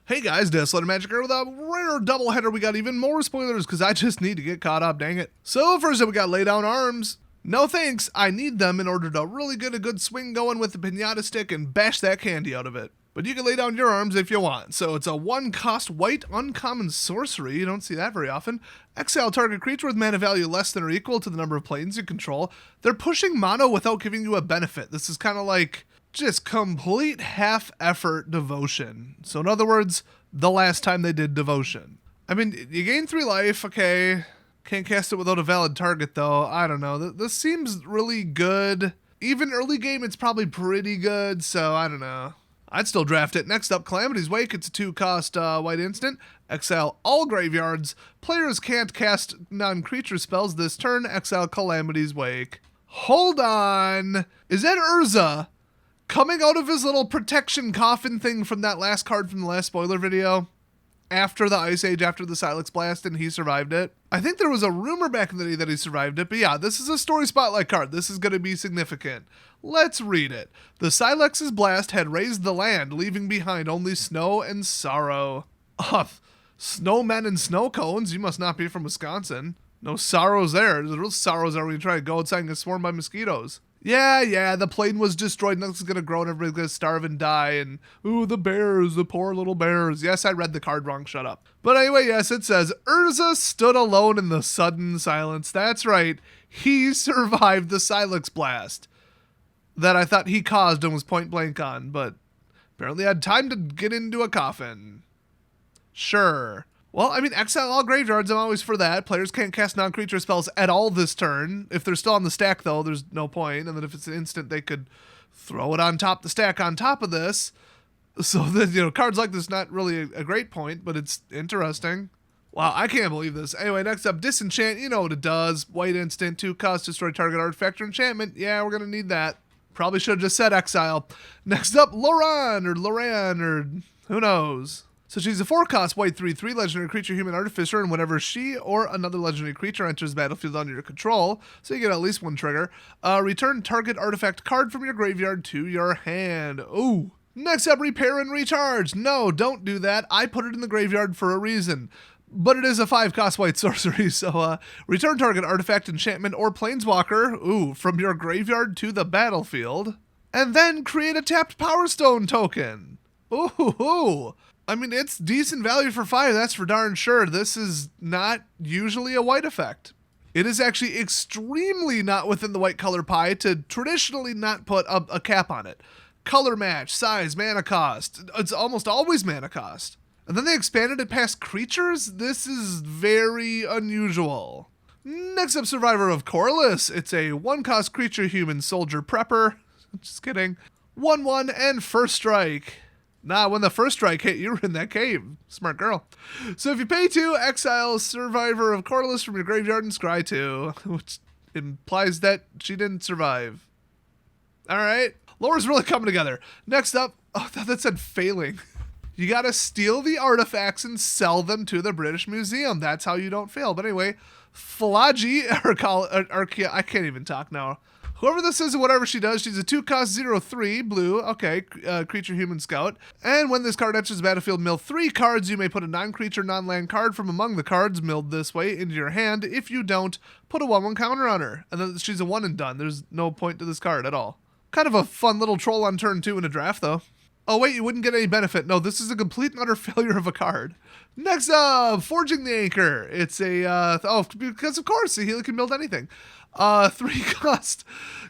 Hey guys, Deathslider Magic here with a rare doubleheader. We got even more spoilers because I just need to get caught up, dang it. So first up we got Lay Down Arms. No thanks, I need them in order to really get a good swing going with the pinata stick and bash that candy out of it. But you can lay down your arms if you want. So it's a 1-cost white uncommon sorcery. You don't see that very often. Exile target creature with mana value less than or equal to the number of planes you control. They're pushing mono without giving you a benefit. This is kind of like just complete half-effort devotion. So in other words, the last time they did devotion. I mean, you gain 3 life, okay. Can't cast it without a valid target though. I don't know. This seems really good. Even early game, it's probably pretty good, so I don't know. I'd still draft it. Next up, Calamity's Wake. It's a 2-cost white instant. Exile all graveyards. Players can't cast non-creature spells this turn. Exile Calamity's Wake. Hold on. Is that Urza coming out of his little protection coffin thing from that last card from the last spoiler video? After the Ice Age, after the Silex Blast, and he survived it. I think there was a rumor back in the day that he survived it, but yeah, this is a story spotlight card. This is going to be significant. Let's read it. The Silex's blast had raised the land, leaving behind only snow and sorrow. Snowmen and snow cones? You must not be from Wisconsin. No sorrows there. The real sorrows are when you try to go outside and get swarmed by mosquitoes. Yeah, the plane was destroyed, nothing's gonna grow, and everybody's gonna starve and die, and ooh, the bears, the poor little bears. Yes, I read the card wrong, shut up. But anyway, yes, it says, Urza stood alone in the sudden silence. That's right, he survived the Silex Blast that I thought he caused and was point blank on, but apparently had time to get into a coffin. Sure. Well, I mean, exile all graveyards, I'm always for that. Players can't cast non-creature spells at all this turn. If they're still on the stack, though, there's no point. And then if it's an instant, they could throw it on top, the stack on top of this. So that, cards like this, not really a great point, but it's interesting. Wow, I can't believe this. Anyway, next up, Disenchant. You know what it does. White instant, 2-cost, destroy target artifact or enchantment. Yeah, we're going to need that. Probably should have just said exile. Next up, Loran, or who knows. So she's a 4-cost white 3/3 legendary creature, human artificer, and whenever she or another legendary creature enters the battlefield under your control, so you get at least 1 trigger, return target artifact card from your graveyard to your hand. Ooh. Next up, Repair and Recharge. No, don't do that. I put it in the graveyard for a reason. But it is a 5-cost white sorcery, so return target artifact, enchantment, or planeswalker, from your graveyard to the battlefield, and then create a tapped Power Stone token. Ooh. I mean, it's decent value for 5, that's for darn sure. This is not usually a white effect. It is actually extremely not within the white color pie to traditionally not put a cap on it. Color match, size, mana cost. It's almost always mana cost. And then they expanded it past creatures? This is very unusual. Next up, Survivor of Corliss. It's a 1-cost creature, human soldier prepper. Just kidding. 1/1 and first strike. Nah, when the first strike hit, you were in that cave. Smart girl. So if you pay 2, exile Survivor of Corliss from your graveyard and scry 2, which implies that she didn't survive. Alright. Lore's really coming together. Next up, that said failing. You gotta steal the artifacts and sell them to the British Museum. That's how you don't fail. But anyway, Flagi, I can't even talk now. Whoever this is and whatever she does, she's a 2-cost 0/3 blue, creature human scout. And when this card enters the battlefield, mill 3 cards. You may put a non-creature, non-land card from among the cards milled this way into your hand. If you don't, put a 1/1 counter on her. And then she's a 1 and done. There's no point to this card at all. Kind of a fun little troll on turn 2 in a draft, though. Oh wait, you wouldn't get any benefit. No, this is a complete and utter failure of a card. Next up, Forging the Anchor. It's a, because of course, he can build anything. 3-cost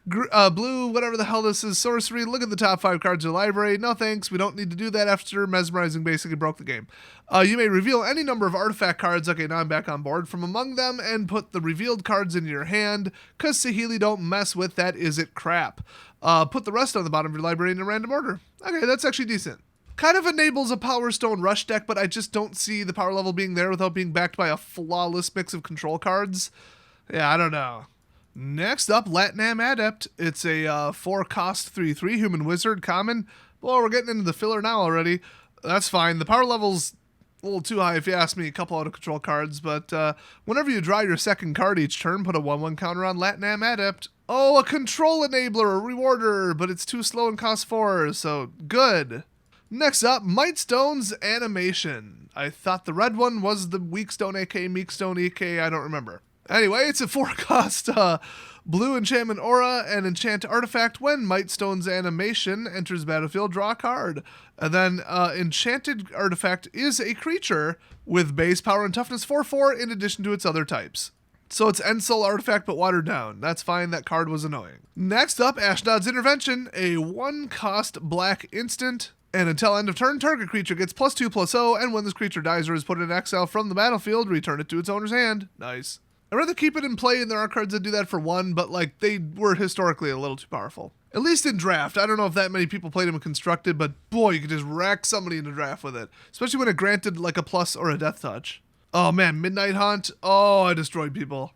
blue, whatever the hell this is, sorcery. Look at the top 5 cards of your library. No thanks, we don't need to do that after Mesmerizing basically broke the game. You may reveal any number of artifact cards, okay, now I'm back on board, from among them and put the revealed cards in your hand, cause Saheeli don't mess with that is-it crap. Put the rest on the bottom of your library in a random order. Okay, that's actually decent. Kind of enables a Power Stone Rush deck, but I just don't see the power level being there without being backed by a flawless mix of control cards. Yeah, I don't know. Next up, Latnam Adept. It's a 4-cost 3/3 human wizard common. Well, we're getting into the filler now already. That's fine. The power level's a little too high if you ask me. A couple out of control cards, but whenever you draw your second card each turn, put a 1/1 counter on Latnam Adept. Oh, a control enabler, a rewarder, but it's too slow and costs 4, so good. Next up, Mightstone's animation. I thought the red one was the Weakstone, aka Meekstone, aka I don't remember. Anyway, it's a 4-cost blue enchantment aura and enchant artifact. When Mightstone's animation enters battlefield, draw a card. And then enchanted artifact is a creature with base power and toughness 4/4 in addition to its other types. So it's End Soul artifact but watered down. That's fine, that card was annoying. Next up, Ashnod's Intervention, a 1-cost black instant. And until end of turn, target creature gets +2/+0, and when this creature dies or is put in exile from the battlefield, return it to its owner's hand. Nice. I'd rather keep it in play, and there are cards that do that for 1, but like they were historically a little too powerful. At least in draft. I don't know if that many people played them in constructed, but boy, you could just wreck somebody in the draft with it. Especially when it granted like a plus or a death touch. Oh man, Midnight Hunt. Oh, I destroyed people.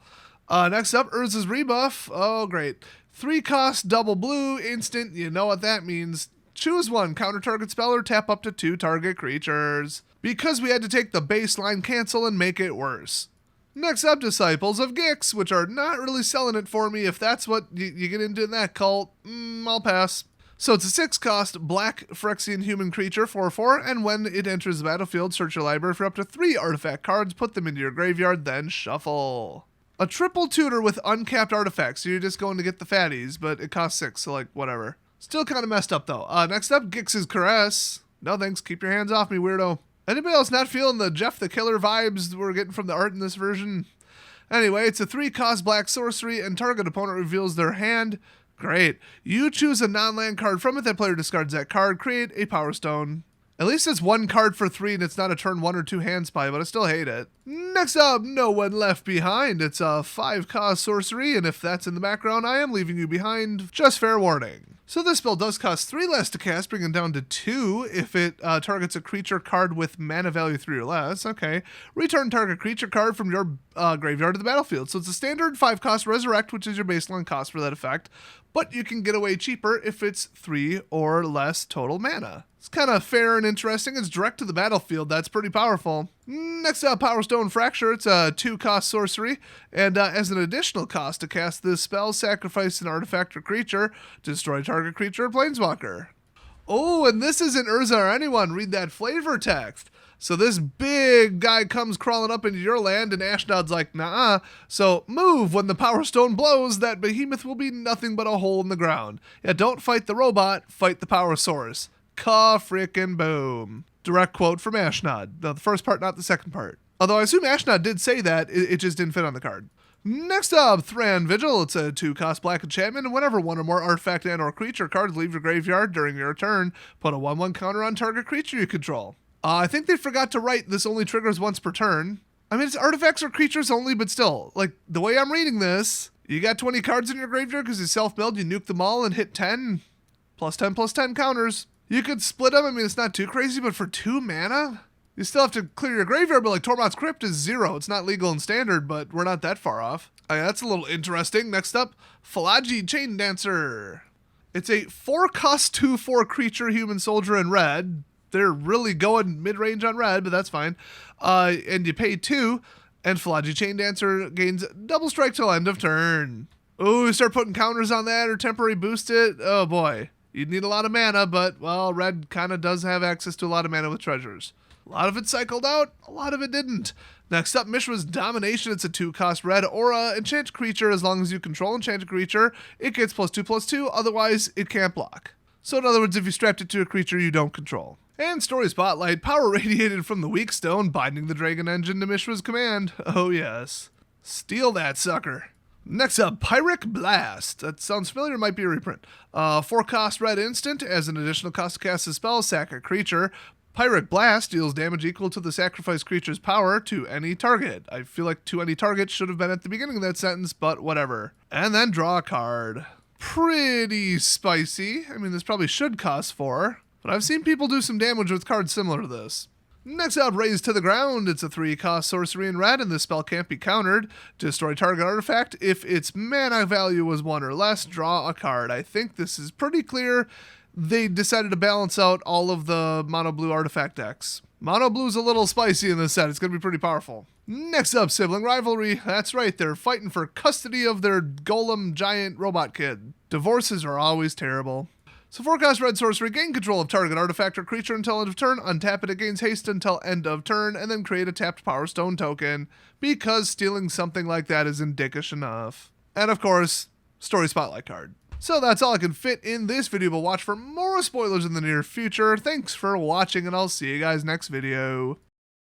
Next up, Urza's Rebuff. Oh, great. 3-cost double blue instant. You know what that means. Choose one, counter target spell or tap up to 2 target creatures. Because we had to take the baseline cancel and make it worse. Next up, Disciples of Gix, which are not really selling it for me. If that's what you get into in that cult, I'll pass. So it's a 6-cost black Phyrexian human creature, 4/4, and when it enters the battlefield, search your library for up to 3 artifact cards, put them into your graveyard, then shuffle. A triple tutor with uncapped artifacts, so you're just going to get the fatties, but it costs 6, so like, whatever. Still kind of messed up, though. Next up, Gix's Caress. No thanks, keep your hands off me, weirdo. Anybody else not feeling the Jeff the Killer vibes we're getting from the art in this version? Anyway, it's a 3-cost black sorcery, and target opponent reveals their hand. Great. You choose a non-land card from it, that player discards that card, create a Power Stone. At least it's 1 card for 3 and it's not a turn 1 or 2 hand spy, but I still hate it. Next up, No One Left Behind. It's a 5-cost sorcery, and if that's in the background, I am leaving you behind. Just fair warning. So this spell does cost 3 less to cast, bringing it down to 2 if it targets a creature card with mana value 3 or less. Okay. Return target creature card from your graveyard to the battlefield. So it's a standard 5-cost Resurrect, which is your baseline cost for that effect, but you can get away cheaper if it's 3 or less total mana. It's kind of fair and interesting. It's direct to the battlefield. That's pretty powerful. Next up, Power Stone Fracture. It's a 2-cost sorcery, and as an additional cost to cast this spell, sacrifice an artifact or creature, destroy target creature or planeswalker. Oh, and this isn't Urza or anyone. Read that flavor text. So this big guy comes crawling up into your land, and Ashnod's like, nah. So move. When the Power Stone blows, that behemoth will be nothing but a hole in the ground. Yeah, don't fight the robot, fight the power source. Ka-frickin' boom. Direct quote from Ashnod. No, the first part, not the second part. Although I assume Ashnod did say that, it just didn't fit on the card. Next up, Thran Vigil. It's a 2-cost black enchantment, and whenever 1 or more artifact and or creature cards leave your graveyard during your turn, put a 1/1 counter on target creature you control. I think they forgot to write this only triggers once per turn. I mean, it's artifacts or creatures only, but still, like, the way I'm reading this, you got 20 cards in your graveyard because you self-milled, you nuke them all and hit 10, +10/+10 counters. You could split them. I mean, it's not too crazy, but for 2 mana, you still have to clear your graveyard, but like Tormod's Crypt is 0. It's not legal in standard, but we're not that far off. That's a little interesting. Next up, Phalagi Chain Dancer. It's a 4-cost 2/4 creature, human soldier in red. They're really going mid-range on red, but that's fine. And you pay 2, and Phalagi Chain Dancer gains double strike till end of turn. Ooh, start putting counters on that or temporary boost it. Oh boy. You'd need a lot of mana, but, well, red kind of does have access to a lot of mana with treasures. A lot of it cycled out, a lot of it didn't. Next up, Mishra's Domination. It's a 2-cost red aura. Enchant creature. As long as you control enchanted creature, it gets +2/+2. Otherwise, it can't block. So in other words, if you strapped it to a creature you don't control. And Story Spotlight. Power radiated from the Weakstone, binding the Dragon Engine to Mishra's command. Oh yes. Steal that sucker. Next up, Pyrrhic Blast. That sounds familiar, might be a reprint. 4-cost red instant. As an additional cost to cast a spell, sack a creature. Pyrrhic Blast deals damage equal to the sacrificed creature's power to any target. I feel like to any target should have been at the beginning of that sentence, but whatever. And then draw a card. Pretty spicy. I mean, this probably should cost 4, but I've seen people do some damage with cards similar to this. Next up, Raise to the Ground. It's a 3-cost sorcery in red, and this spell can't be countered. Destroy target artifact. If its mana value was 1 or less, draw a card. I think this is pretty clear. They decided to balance out all of the mono blue artifact decks. Mono blue's a little spicy in this set. It's going to be pretty powerful. Next up, Sibling Rivalry. That's right, they're fighting for custody of their golem giant robot kid. Divorces are always terrible. So forecast red sorcery, gain control of target artifact or creature until end of turn, untap it, it gains haste until end of turn, and then create a tapped Power Stone token, because stealing something like that is dickish enough. And of course, Story Spotlight card. So that's all I can fit in this video, but watch for more spoilers in the near future. Thanks for watching, and I'll see you guys next video.